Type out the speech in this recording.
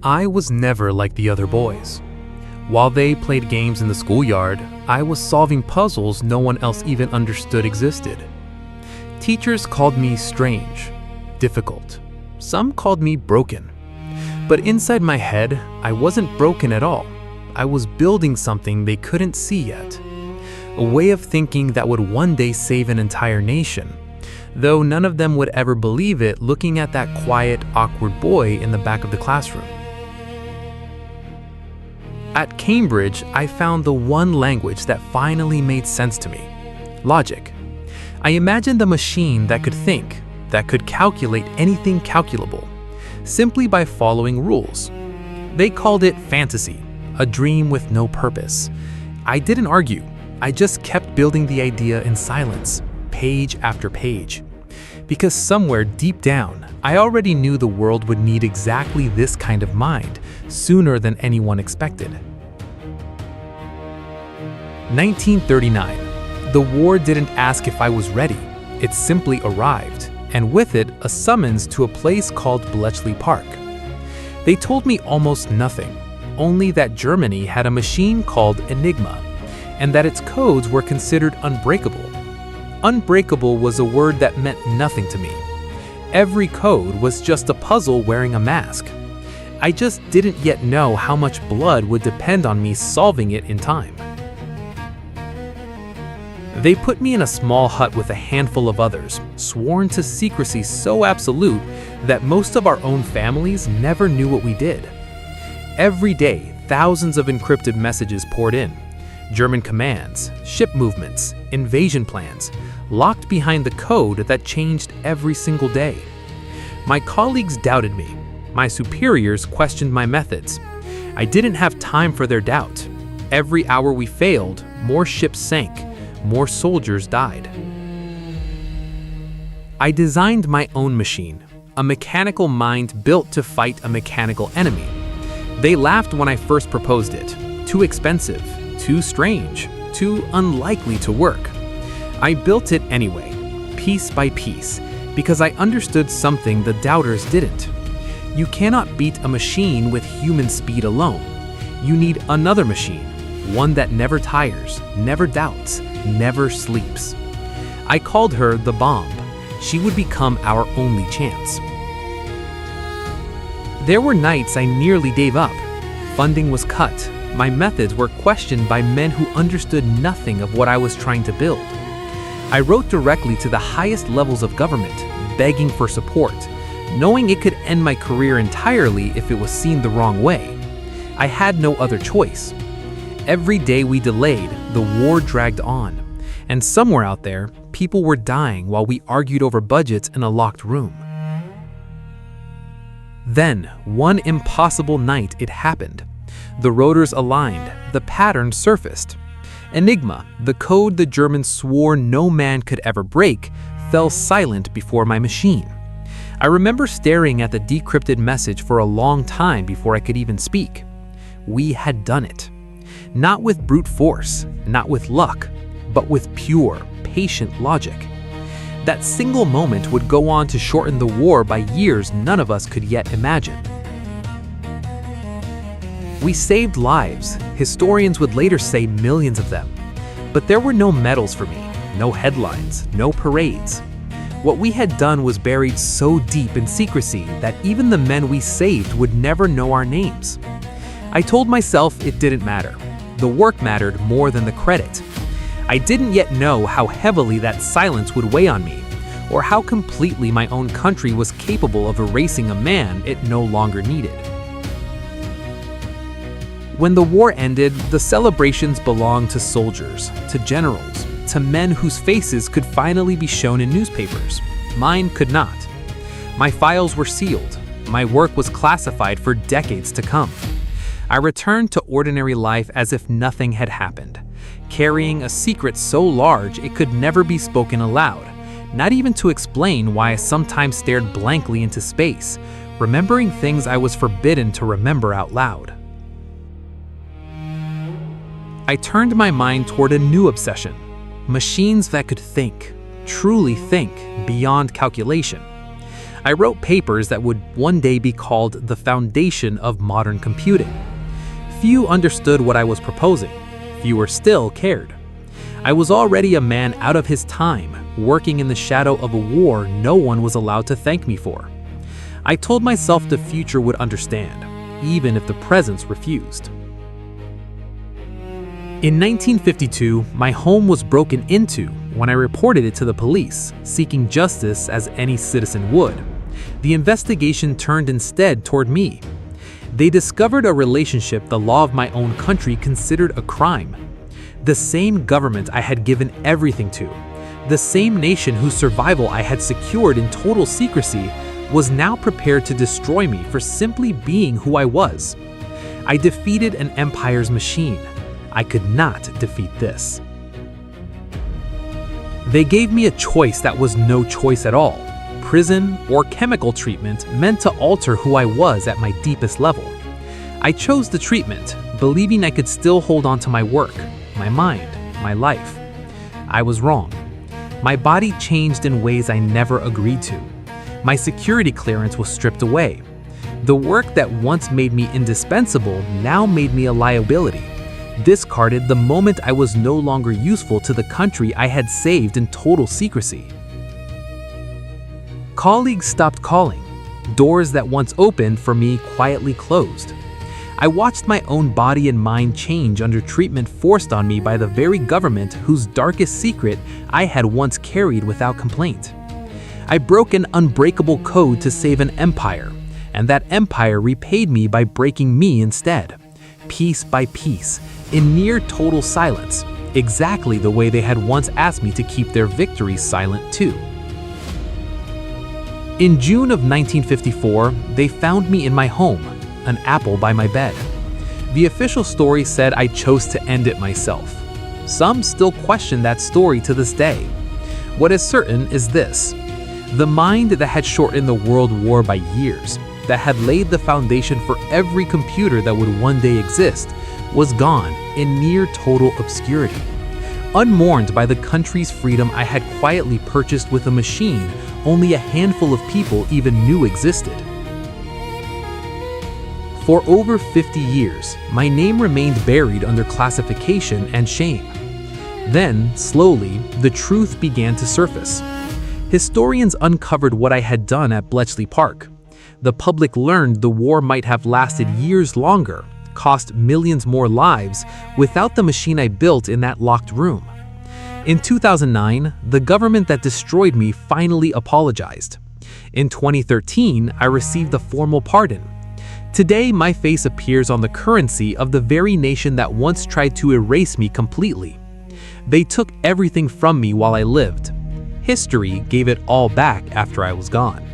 I was never like the other boys. While they played games in the schoolyard, I was solving puzzles no one else even understood existed. Teachers called me strange, difficult. Some called me broken. But inside my head, I wasn't broken at all. I was building something they couldn't see yet. A way of thinking that would one day save an entire nation. Though none of them would ever believe it looking at that quiet, awkward boy in the back of the classroom. At Cambridge, I found the one language that finally made sense to me: logic. I imagined a machine that could think, that could calculate anything calculable, simply by following rules. They called it fantasy, a dream with no purpose. I didn't argue. I just kept building the idea in silence, page after page. Because somewhere deep down, I already knew the world would need exactly this kind of mind sooner than anyone expected. 1939. The war didn't ask if I was ready. It simply arrived, and with it, a summons to a place called Bletchley Park. They told me almost nothing, only that Germany had a machine called Enigma, and that its codes were considered unbreakable. Unbreakable was a word that meant nothing to me. Every code was just a puzzle wearing a mask. I just didn't yet know how much blood would depend on me solving it in time. They put me in a small hut with a handful of others, sworn to secrecy so absolute that most of our own families never knew what we did. Every day, thousands of encrypted messages poured in. German commands, ship movements, invasion plans, locked behind the code that changed every single day. My colleagues doubted me. My superiors questioned my methods. I didn't have time for their doubt. Every hour we failed, more ships sank, more soldiers died. I designed my own machine, a mechanical mind built to fight a mechanical enemy. They laughed when I first proposed it. Too expensive, too strange, too unlikely to work. I built it anyway, piece by piece, because I understood something the doubters didn't. You cannot beat a machine with human speed alone. You need another machine, one that never tires, never doubts, never sleeps. I called her the bomb. She would become our only chance. There were nights I nearly gave up. Funding was cut. My methods were questioned by men who understood nothing of what I was trying to build. I wrote directly to the highest levels of government, begging for support, knowing it could end my career entirely if it was seen the wrong way. I had no other choice. Every day we delayed, the war dragged on, and somewhere out there, people were dying while we argued over budgets in a locked room. Then, one impossible night, it happened. The rotors aligned, the pattern surfaced. Enigma, the code the Germans swore no man could ever break, fell silent before my machine. I remember staring at the decrypted message for a long time before I could even speak. We had done it. Not with brute force, not with luck, but with pure, patient logic. That single moment would go on to shorten the war by years none of us could yet imagine. We saved lives, historians would later say millions of them. But there were no medals for me, no headlines, no parades. What we had done was buried so deep in secrecy that even the men we saved would never know our names. I told myself it didn't matter. The work mattered more than the credit. I didn't yet know how heavily that silence would weigh on me, or how completely my own country was capable of erasing a man it no longer needed. When the war ended, the celebrations belonged to soldiers, to generals, to men whose faces could finally be shown in newspapers. Mine could not. My files were sealed. My work was classified for decades to come. I returned to ordinary life as if nothing had happened, carrying a secret so large it could never be spoken aloud, not even to explain why I sometimes stared blankly into space, remembering things I was forbidden to remember out loud. I turned my mind toward a new obsession: machines that could think, truly think, beyond calculation. I wrote papers that would one day be called the foundation of modern computing. Few understood what I was proposing. Fewer still cared. I was already a man out of his time, working in the shadow of a war no one was allowed to thank me for. I told myself the future would understand, even if the presents refused. In 1952, my home was broken into when I reported it to the police, seeking justice as any citizen would. The investigation turned instead toward me. They discovered a relationship the law of my own country considered a crime. The same government I had given everything to, the same nation whose survival I had secured in total secrecy, was now prepared to destroy me for simply being who I was. I defeated an empire's machine. I could not defeat this. They gave me a choice that was no choice at all: prison or chemical treatment meant to alter who I was at my deepest level. I chose the treatment, believing I could still hold on to my work, my mind, my life. I was wrong. My body changed in ways I never agreed to. My security clearance was stripped away. The work that once made me indispensable now made me a liability, discarded the moment I was no longer useful to the country I had saved in total secrecy. Colleagues stopped calling. Doors that once opened for me quietly closed. I watched my own body and mind change under treatment forced on me by the very government whose darkest secret I had once carried without complaint. I broke an unbreakable code to save an empire, and that empire repaid me by breaking me instead, piece by piece, in near total silence, exactly the way they had once asked me to keep their victories silent too. In June of 1954, they found me in my home, an apple by my bed. The official story said I chose to end it myself. Some still question that story to this day. What is certain is this: the mind that had shortened the World War by years, that had laid the foundation for every computer that would one day exist, was gone in near total obscurity. Unmourned by the country's freedom I had quietly purchased with a machine only a handful of people even knew existed. For over 50 years, my name remained buried under classification and shame. Then, slowly, the truth began to surface. Historians uncovered what I had done at Bletchley Park. The public learned the war might have lasted years longer, cost millions more lives, without the machine I built in that locked room. In 2009, the government that destroyed me finally apologized. In 2013, I received a formal pardon. Today, my face appears on the currency of the very nation that once tried to erase me completely. They took everything from me while I lived. History gave it all back after I was gone.